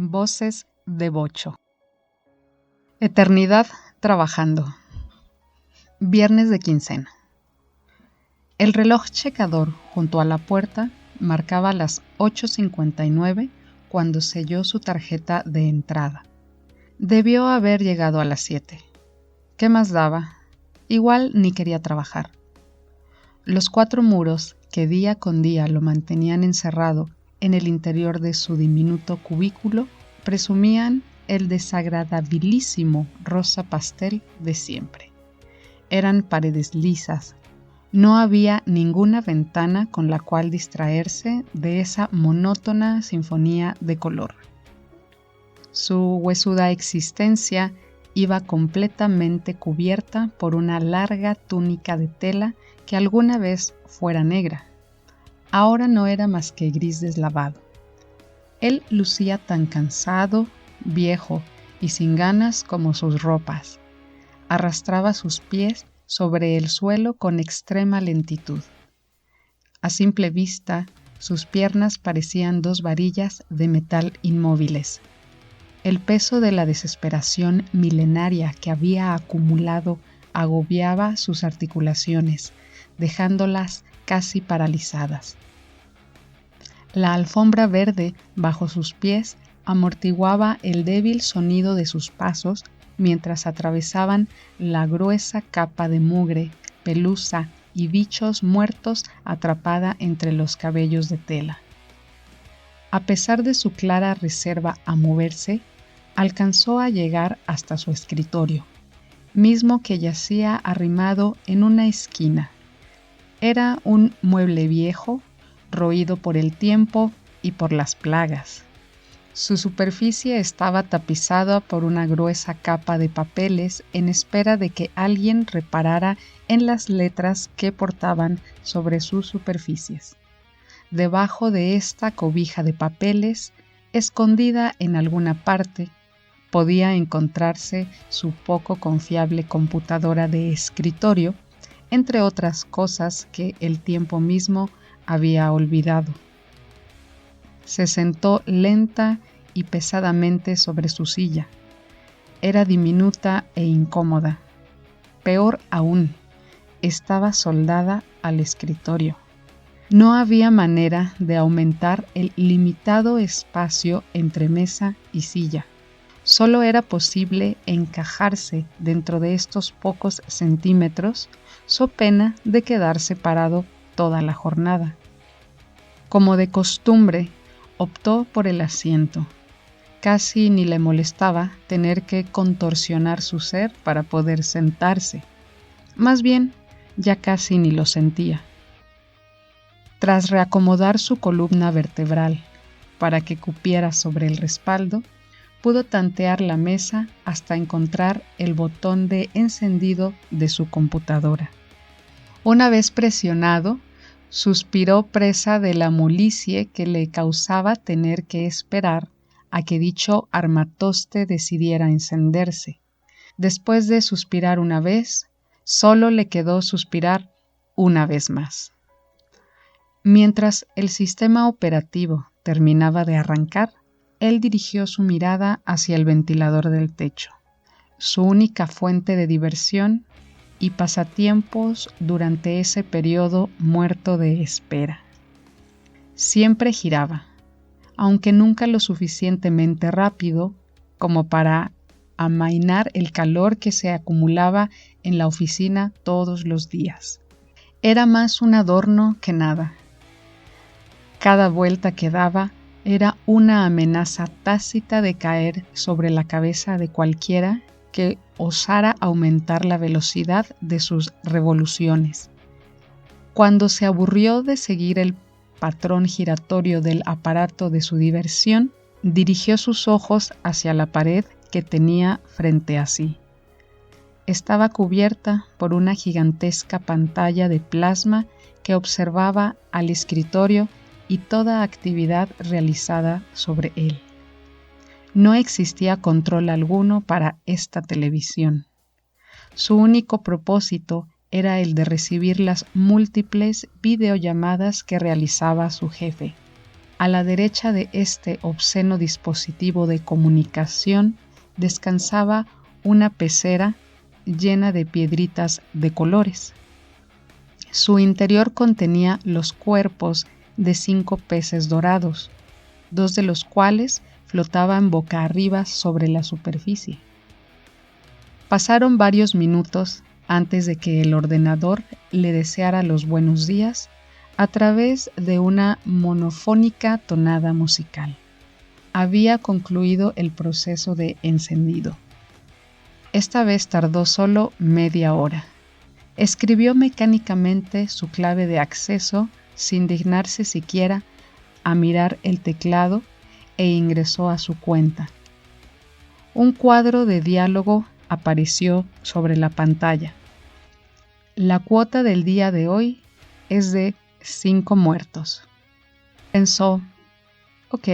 Voces de Bocho. Eternidad trabajando. Viernes de quincena. El reloj checador junto a la puerta marcaba las 8:59 cuando selló su tarjeta de entrada. Debió haber llegado a las 7. ¿Qué más daba? Igual ni quería trabajar. Los 4 muros que día con día lo mantenían encerrado en el interior de su diminuto cubículo presumían el desagradabilísimo rosa pastel de siempre. Eran paredes lisas. No había ninguna ventana con la cual distraerse de esa monótona sinfonía de color. Su huesuda existencia iba completamente cubierta por una larga túnica de tela que alguna vez fuera negra. Ahora no era más que gris deslavado. Él lucía tan cansado, viejo y sin ganas como sus ropas. Arrastraba sus pies sobre el suelo con extrema lentitud. A simple vista, sus piernas parecían 2 varillas de metal inmóviles. El peso de la desesperación milenaria que había acumulado agobiaba sus articulaciones, dejándolas casi paralizadas. La alfombra verde bajo sus pies amortiguaba el débil sonido de sus pasos mientras atravesaban la gruesa capa de mugre, pelusa y bichos muertos atrapada entre los cabellos de tela. A pesar de su clara reserva a moverse, alcanzó a llegar hasta su escritorio, mismo que yacía arrimado en una esquina. Era un mueble viejo, roído por el tiempo y por las plagas. Su superficie estaba tapizada por una gruesa capa de papeles en espera de que alguien reparara en las letras que portaban sobre sus superficies. Debajo de esta cobija de papeles, escondida en alguna parte, podía encontrarse su poco confiable computadora de escritorio, entre otras cosas que el tiempo mismo había olvidado. Se sentó lenta y pesadamente sobre su silla. Era diminuta e incómoda. Peor aún, estaba soldada al escritorio. No había manera de aumentar el limitado espacio entre mesa y silla. Solo era posible encajarse dentro de estos pocos centímetros, so pena de quedar separado toda la jornada. Como de costumbre, optó por el asiento. Casi ni le molestaba tener que contorsionar su ser para poder sentarse. Más bien, ya casi ni lo sentía. Tras reacomodar su columna vertebral para que cupiera sobre el respaldo, pudo tantear la mesa hasta encontrar el botón de encendido de su computadora. Una vez presionado, suspiró presa de la molicie que le causaba tener que esperar a que dicho armatoste decidiera encenderse. Después de suspirar una vez, solo le quedó suspirar una vez más. Mientras el sistema operativo terminaba de arrancar, él dirigió su mirada hacia el ventilador del techo, su única fuente de diversión y pasatiempos durante ese periodo muerto de espera. Siempre giraba, aunque nunca lo suficientemente rápido como para amainar el calor que se acumulaba en la oficina todos los días. Era más un adorno que nada. Cada vuelta que daba era una amenaza tácita de caer sobre la cabeza de cualquiera que osara aumentar la velocidad de sus revoluciones. Cuando se aburrió de seguir el patrón giratorio del aparato de su diversión, dirigió sus ojos hacia la pared que tenía frente a sí. Estaba cubierta por una gigantesca pantalla de plasma que observaba al escritorio y toda actividad realizada sobre él. No existía control alguno para esta televisión. Su único propósito era el de recibir las múltiples videollamadas que realizaba su jefe, A la derecha de este obsceno dispositivo de comunicación descansaba una pecera llena de piedritas de colores. Su interior contenía los cuerpos de 5 peces dorados, 2 de los cuales flotaban boca arriba sobre la superficie. Pasaron varios minutos antes de que el ordenador le deseara los buenos días a través de una monofónica tonada musical. Había concluido el proceso de encendido. Esta vez tardó solo media hora. Escribió mecánicamente su clave de acceso sin dignarse siquiera a mirar el teclado e ingresó a su cuenta. Un cuadro de diálogo apareció sobre la pantalla. La cuota del día de hoy es de 5 muertos. Pensó, ok,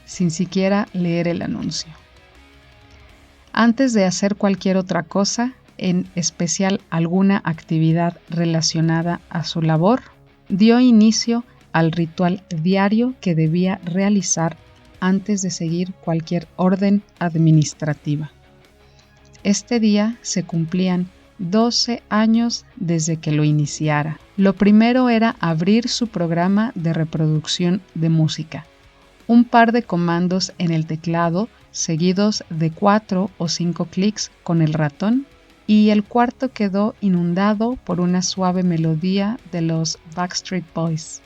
sin siquiera leer el anuncio. Antes de hacer cualquier otra cosa, en especial alguna actividad relacionada a su labor, dio inicio al ritual diario que debía realizar antes de seguir cualquier orden administrativa. Este día se cumplían 12 años desde que lo iniciara. Lo primero era abrir su programa de reproducción de música. Un par de comandos en el teclado seguidos de 4 o 5 clics con el ratón, y el cuarto quedó inundado por una suave melodía de los Backstreet Boys.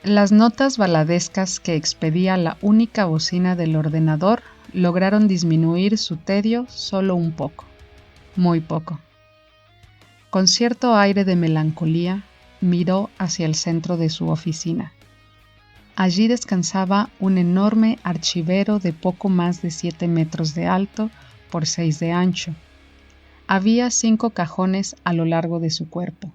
Las notas baladescas que expedía la única bocina del ordenador lograron disminuir su tedio solo un poco, muy poco. Con cierto aire de melancolía, miró hacia el centro de su oficina. Allí descansaba un enorme archivero de poco más de 7 metros de alto por 6 de ancho. Había 5 cajones a lo largo de su cuerpo,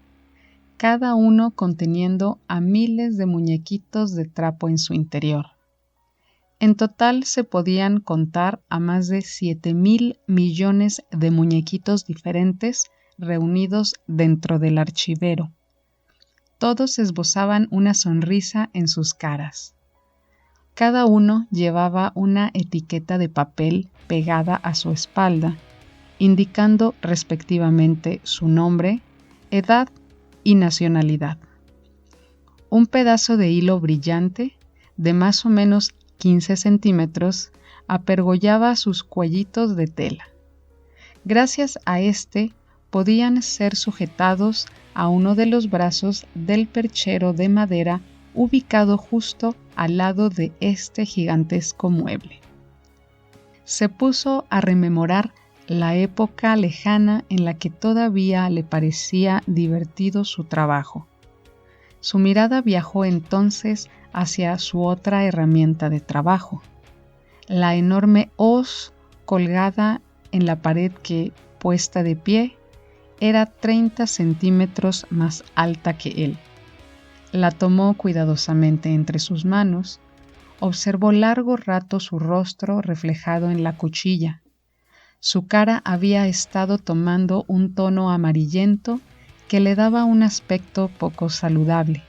cada uno conteniendo a miles de muñequitos de trapo en su interior. En total se podían contar a más de 7.000 millones de muñequitos diferentes reunidos dentro del archivero. Todos esbozaban una sonrisa en sus caras. Cada uno llevaba una etiqueta de papel pegada a su espalda, indicando respectivamente su nombre, edad y nacionalidad. Un pedazo de hilo brillante, de más o menos 15 centímetros, apergollaba sus cuellitos de tela. Gracias a este, podían ser sujetados a uno de los brazos del perchero de madera ubicado justo al lado de este gigantesco mueble. Se puso a rememorar la época lejana en la que todavía le parecía divertido su trabajo. Su mirada viajó entonces hacia su otra herramienta de trabajo, la enorme hoz colgada en la pared que, puesta de pie, era 30 centímetros más alta que él. La tomó cuidadosamente entre sus manos, observó largo rato su rostro reflejado en la cuchilla. Su cara había estado tomando un tono amarillento que le daba un aspecto poco saludable.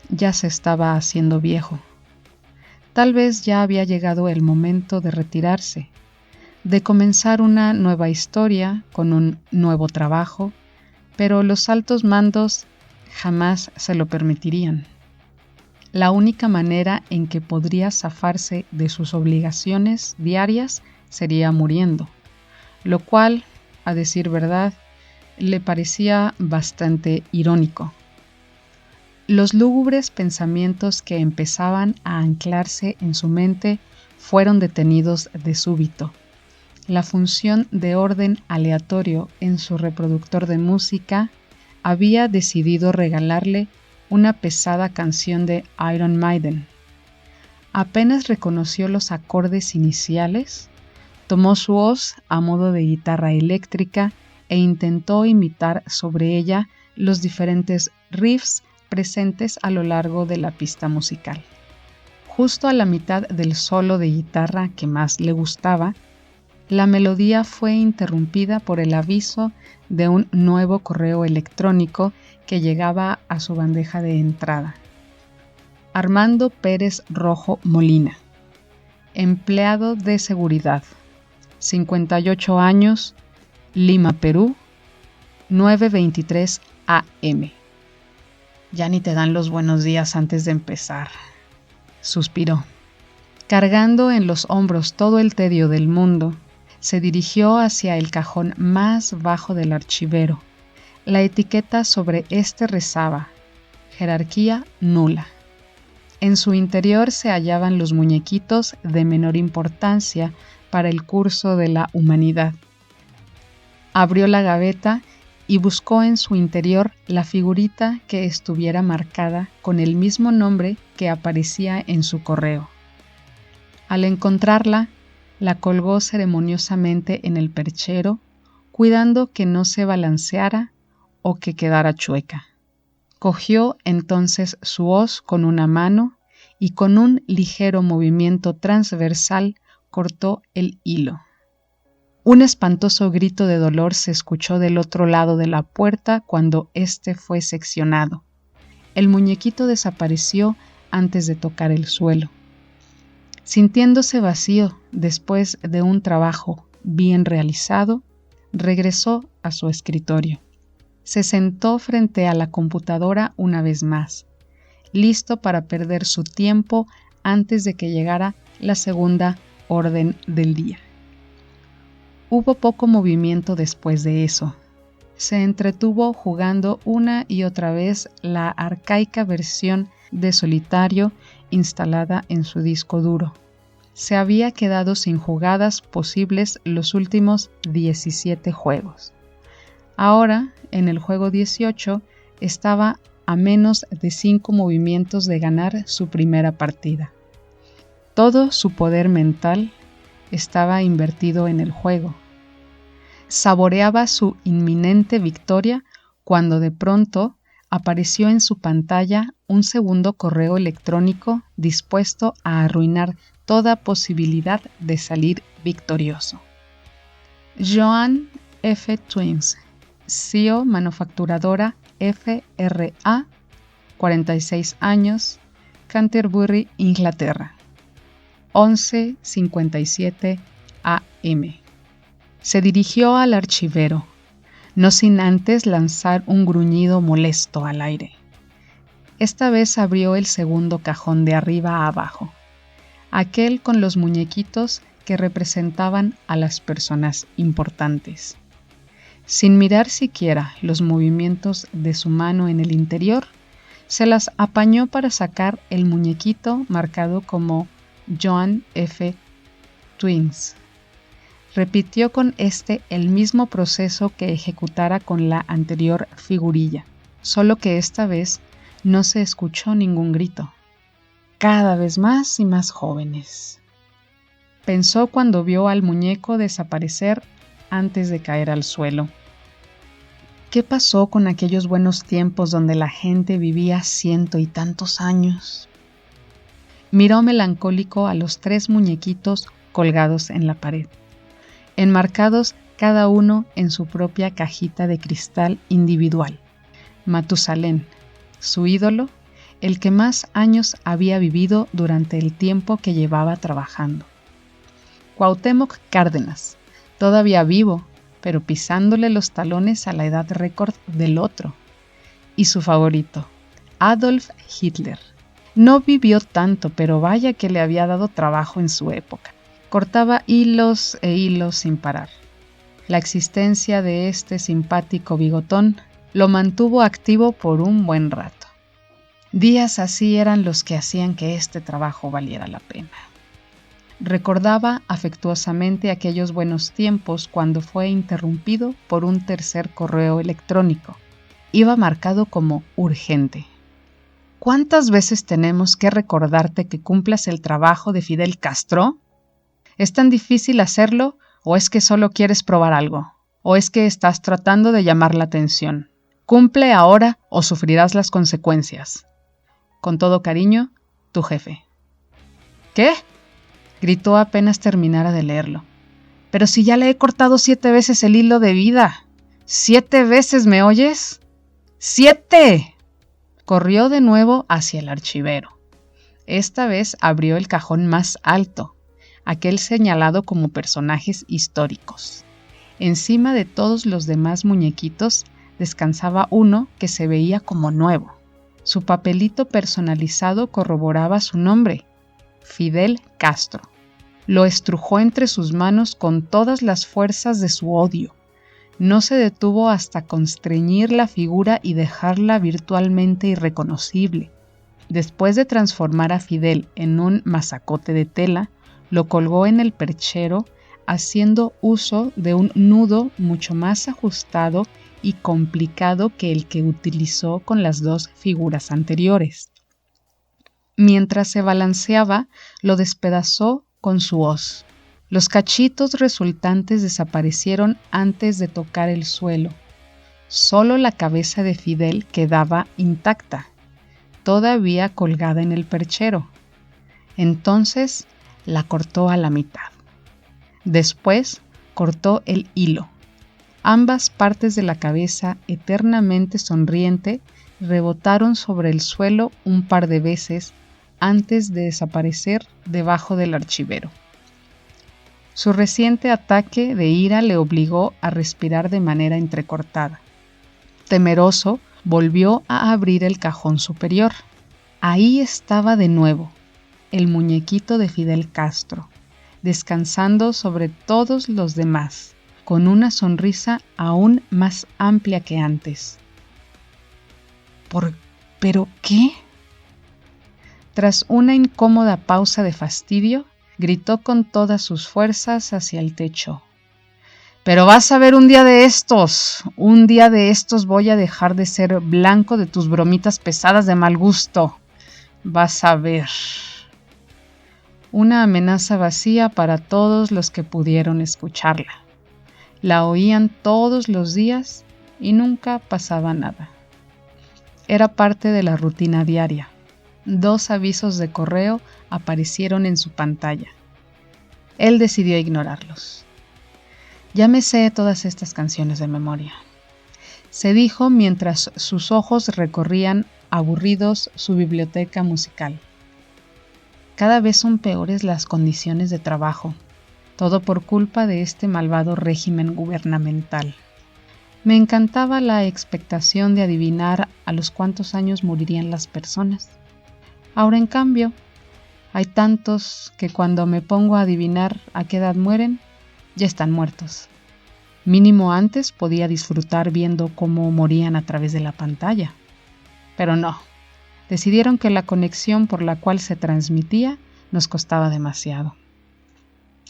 Ya se estaba haciendo viejo. Tal vez ya había llegado el momento de retirarse, de comenzar una nueva historia con un nuevo trabajo, pero los altos mandos jamás se lo permitirían. La única manera en que podría zafarse de sus obligaciones diarias sería muriendo, lo cual, a decir verdad, le parecía bastante irónico. Los lúgubres pensamientos que empezaban a anclarse en su mente fueron detenidos de súbito. La función de orden aleatorio en su reproductor de música había decidido regalarle una pesada canción de Iron Maiden. Apenas reconoció los acordes iniciales, tomó su hoz a modo de guitarra eléctrica e intentó imitar sobre ella los diferentes riffs presentes a lo largo de la pista musical. Justo a la mitad del solo de guitarra que más le gustaba, la melodía fue interrumpida por el aviso de un nuevo correo electrónico que llegaba a su bandeja de entrada. Armando Pérez Rojo Molina, empleado de seguridad, 58 años, Lima, Perú, 9:23 AM. Ya ni te dan los buenos días antes de empezar, suspiró. Cargando en los hombros todo el tedio del mundo, se dirigió hacia el cajón más bajo del archivero. La etiqueta sobre este rezaba: jerarquía nula. En su interior se hallaban los muñequitos de menor importancia para el curso de la humanidad. Abrió la gaveta y buscó en su interior la figurita que estuviera marcada con el mismo nombre que aparecía en su correo. Al encontrarla, la colgó ceremoniosamente en el perchero, cuidando que no se balanceara o que quedara chueca. Cogió entonces su hoz con una mano y con un ligero movimiento transversal cortó el hilo. Un espantoso grito de dolor se escuchó del otro lado de la puerta cuando éste fue seccionado. El muñequito desapareció antes de tocar el suelo. Sintiéndose vacío después de un trabajo bien realizado, regresó a su escritorio. Se sentó frente a la computadora una vez más, listo para perder su tiempo antes de que llegara la segunda orden del día. Hubo poco movimiento después de eso. Se entretuvo jugando una y otra vez la arcaica versión de Solitario instalada en su disco duro. Se había quedado sin jugadas posibles los últimos 17 juegos. Ahora, en el juego 18, estaba a menos de 5 movimientos de ganar su primera partida. Todo su poder mental estaba invertido en el juego. Saboreaba su inminente victoria cuando de pronto apareció en su pantalla un segundo correo electrónico dispuesto a arruinar toda posibilidad de salir victorioso. Joan F. Twins, CEO manufacturadora FRA, 46 años, Canterbury, Inglaterra, 11:57 AM. Se dirigió al archivero, no sin antes lanzar un gruñido molesto al aire. Esta vez abrió el segundo cajón de arriba a abajo, aquel con los muñequitos que representaban a las personas importantes. Sin mirar siquiera los movimientos de su mano en el interior, se las apañó para sacar el muñequito marcado como Joan F. Twins. Repitió con este el mismo proceso que ejecutara con la anterior figurilla, solo que esta vez no se escuchó ningún grito. Cada vez más y más jóvenes, pensó cuando vio al muñeco desaparecer antes de caer al suelo. ¿Qué pasó con aquellos buenos tiempos donde la gente vivía 100 y tantos años? Miró melancólico a los 3 muñequitos colgados en la pared, enmarcados cada uno en su propia cajita de cristal individual. Matusalén, su ídolo, el que más años había vivido durante el tiempo que llevaba trabajando. Cuauhtémoc Cárdenas, todavía vivo, pero pisándole los talones a la edad récord del otro. Y su favorito, Adolf Hitler. No vivió tanto, pero vaya que le había dado trabajo en su época. Cortaba hilos e hilos sin parar. La existencia de este simpático bigotón lo mantuvo activo por un buen rato. Días así eran los que hacían que este trabajo valiera la pena. Recordaba afectuosamente aquellos buenos tiempos cuando fue interrumpido por un tercer correo electrónico. Iba marcado como urgente. ¿Cuántas veces tenemos que recordarte que cumplas el trabajo de Fidel Castro? ¿Es tan difícil hacerlo o es que solo quieres probar algo? ¿O es que estás tratando de llamar la atención? Cumple ahora o sufrirás las consecuencias. Con todo cariño, tu jefe. ¿Qué? Gritó apenas terminara de leerlo. Pero si ya le he cortado 7 veces el hilo de vida. 7 veces, ¿me oyes? ¡7! Corrió de nuevo hacia el archivero. Esta vez abrió el cajón más alto, aquel señalado como personajes históricos. Encima de todos los demás muñequitos descansaba uno que se veía como nuevo. Su papelito personalizado corroboraba su nombre, Fidel Castro. Lo estrujó entre sus manos con todas las fuerzas de su odio. No se detuvo hasta constreñir la figura y dejarla virtualmente irreconocible. Después de transformar a Fidel en un mazacote de tela, lo colgó en el perchero, haciendo uso de un nudo mucho más ajustado y complicado que el que utilizó con las dos figuras anteriores. Mientras se balanceaba, lo despedazó con su hoz. Los cachitos resultantes desaparecieron antes de tocar el suelo. Solo la cabeza de Fidel quedaba intacta, todavía colgada en el perchero. Entonces la cortó a la mitad. Después cortó el hilo. Ambas partes de la cabeza, eternamente sonriente, rebotaron sobre el suelo un par de veces antes de desaparecer debajo del archivero. Su reciente ataque de ira le obligó a respirar de manera entrecortada. Temeroso, volvió a abrir el cajón superior. Ahí estaba de nuevo, el muñequito de Fidel Castro, descansando sobre todos los demás, con una sonrisa aún más amplia que antes. ¿Pero qué? Tras una incómoda pausa de fastidio, gritó con todas sus fuerzas hacia el techo. Pero vas a ver un día de estos voy a dejar de ser blanco de tus bromitas pesadas de mal gusto. Vas a ver. Una amenaza vacía para todos los que pudieron escucharla. La oían todos los días y nunca pasaba nada. Era parte de la rutina diaria. 2 avisos de correo aparecieron en su pantalla. Él decidió ignorarlos. Ya me sé todas estas canciones de memoria, se dijo mientras sus ojos recorrían aburridos su biblioteca musical. Cada vez son peores las condiciones de trabajo, todo por culpa de este malvado régimen gubernamental. Me encantaba la expectación de adivinar a los cuántos años morirían las personas. Ahora, en cambio, hay tantos que cuando me pongo a adivinar a qué edad mueren, ya están muertos. Mínimo antes podía disfrutar viendo cómo morían a través de la pantalla. Pero no, decidieron que la conexión por la cual se transmitía nos costaba demasiado.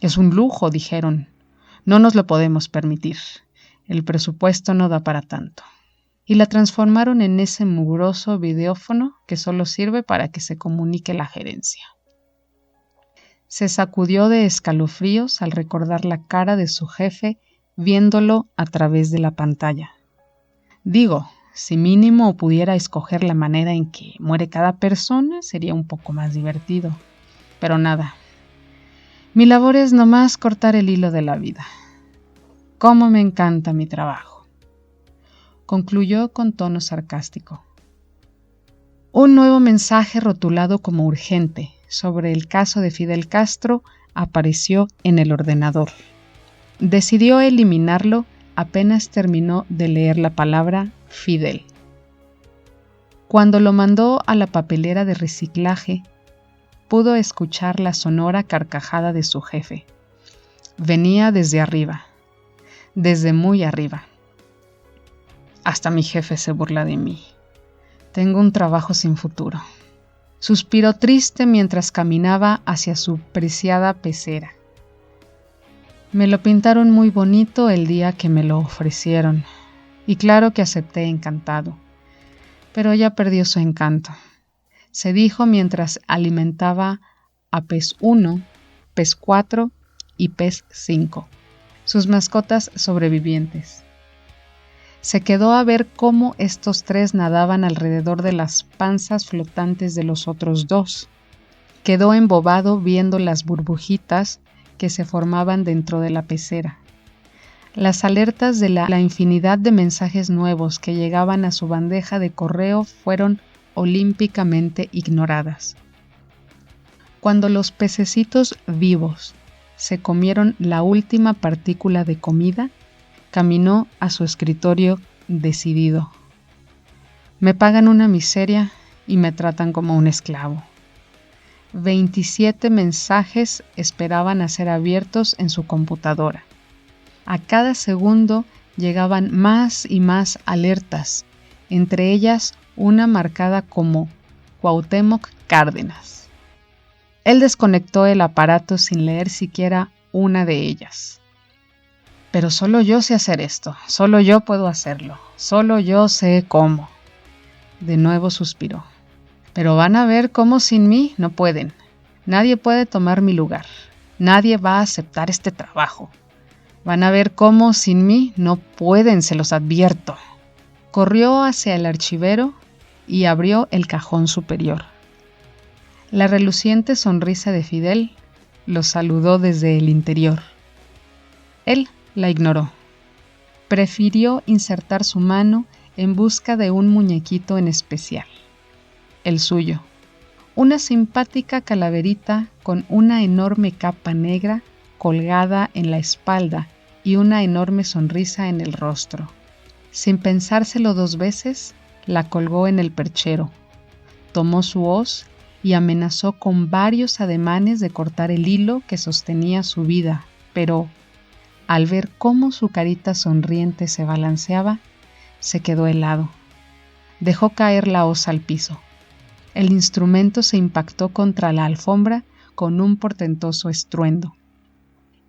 Es un lujo, dijeron. No nos lo podemos permitir. El presupuesto no da para tanto. Y la transformaron en ese mugroso videófono que solo sirve para que se comunique la gerencia. Se sacudió de escalofríos al recordar la cara de su jefe viéndolo a través de la pantalla. Digo, si mínimo pudiera escoger la manera en que muere cada persona, sería un poco más divertido. Pero nada. Mi labor es nomás cortar el hilo de la vida. ¡Cómo me encanta mi trabajo! Concluyó con tono sarcástico. Un nuevo mensaje rotulado como urgente sobre el caso de Fidel Castro apareció en el ordenador. Decidió eliminarlo apenas terminó de leer la palabra Fidel. Cuando lo mandó a la papelera de reciclaje, pudo escuchar la sonora carcajada de su jefe. Venía desde arriba, desde muy arriba. Hasta mi jefe se burla de mí. Tengo un trabajo sin futuro. Suspiró triste mientras caminaba hacia su preciada pecera. Me lo pintaron muy bonito el día que me lo ofrecieron, y claro que acepté encantado. Pero ya perdió su encanto, se dijo mientras alimentaba a Pez 1, Pez 4 y Pez 5, sus mascotas sobrevivientes. Se quedó a ver cómo estos 3 nadaban alrededor de las panzas flotantes de los otros 2. Quedó embobado viendo las burbujitas que se formaban dentro de la pecera. Las alertas de la infinidad de mensajes nuevos que llegaban a su bandeja de correo fueron olímpicamente ignoradas. Cuando los pececitos vivos se comieron la última partícula de comida, caminó a su escritorio decidido. Me pagan una miseria y me tratan como un esclavo. 27 mensajes esperaban a ser abiertos en su computadora. A cada segundo llegaban más y más alertas, entre ellas una marcada como Cuauhtémoc Cárdenas. Él desconectó el aparato sin leer siquiera una de ellas. Pero solo yo sé hacer esto, solo yo puedo hacerlo, solo yo sé cómo. De nuevo suspiró. Pero van a ver cómo sin mí no pueden. Nadie puede tomar mi lugar. Nadie va a aceptar este trabajo. Van a ver cómo sin mí no pueden, se los advierto. Corrió hacia el archivero y abrió el cajón superior. La reluciente sonrisa de Fidel lo saludó desde el interior. Él la ignoró. Prefirió insertar su mano en busca de un muñequito en especial. El suyo. Una simpática calaverita con una enorme capa negra colgada en la espalda y una enorme sonrisa en el rostro. Sin pensárselo 2 veces, la colgó en el perchero. Tomó su hoz y amenazó con varios ademanes de cortar el hilo que sostenía su vida, pero, al ver cómo su carita sonriente se balanceaba, se quedó helado. Dejó caer la hoz al piso. El instrumento se impactó contra la alfombra con un portentoso estruendo.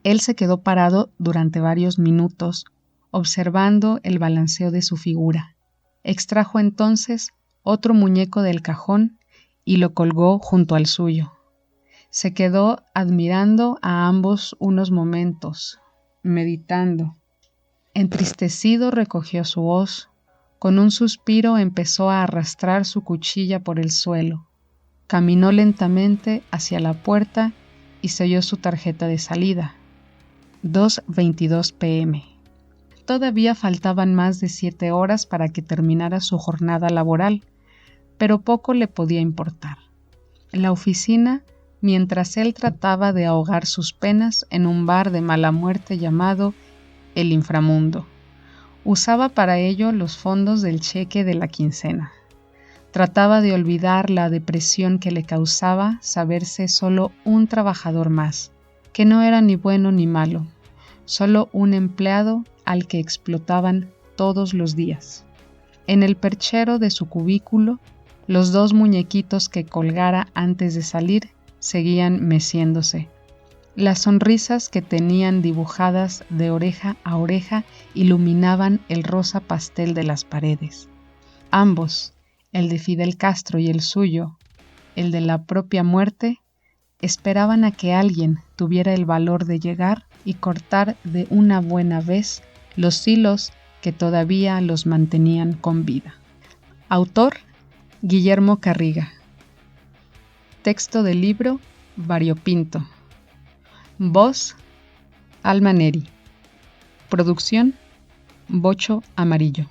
Él se quedó parado durante varios minutos, observando el balanceo de su figura. Extrajo entonces otro muñeco del cajón y lo colgó junto al suyo. Se quedó admirando a ambos unos momentos, meditando. Entristecido recogió su hoz. Con un suspiro empezó a arrastrar su cuchilla por el suelo. Caminó lentamente hacia la puerta y selló su tarjeta de salida. 2:22 p.m. Todavía faltaban más de 7 horas para que terminara su jornada laboral, pero poco le podía importar. La oficina, mientras él trataba de ahogar sus penas en un bar de mala muerte llamado El Inframundo. Usaba para ello los fondos del cheque de la quincena. Trataba de olvidar la depresión que le causaba saberse solo un trabajador más, que no era ni bueno ni malo, solo un empleado al que explotaban todos los días. En el perchero de su cubículo, los 2 muñequitos que colgara antes de salir seguían meciéndose. Las sonrisas que tenían dibujadas de oreja a oreja iluminaban el rosa pastel de las paredes. Ambos, el de Fidel Castro y el suyo, el de la propia muerte, esperaban a que alguien tuviera el valor de llegar y cortar de una buena vez los hilos que todavía los mantenían con vida. Autor: Guillermo Carriga. Texto del libro: Variopinto. Voz: Alma Neri. Producción: Bocho Amarillo.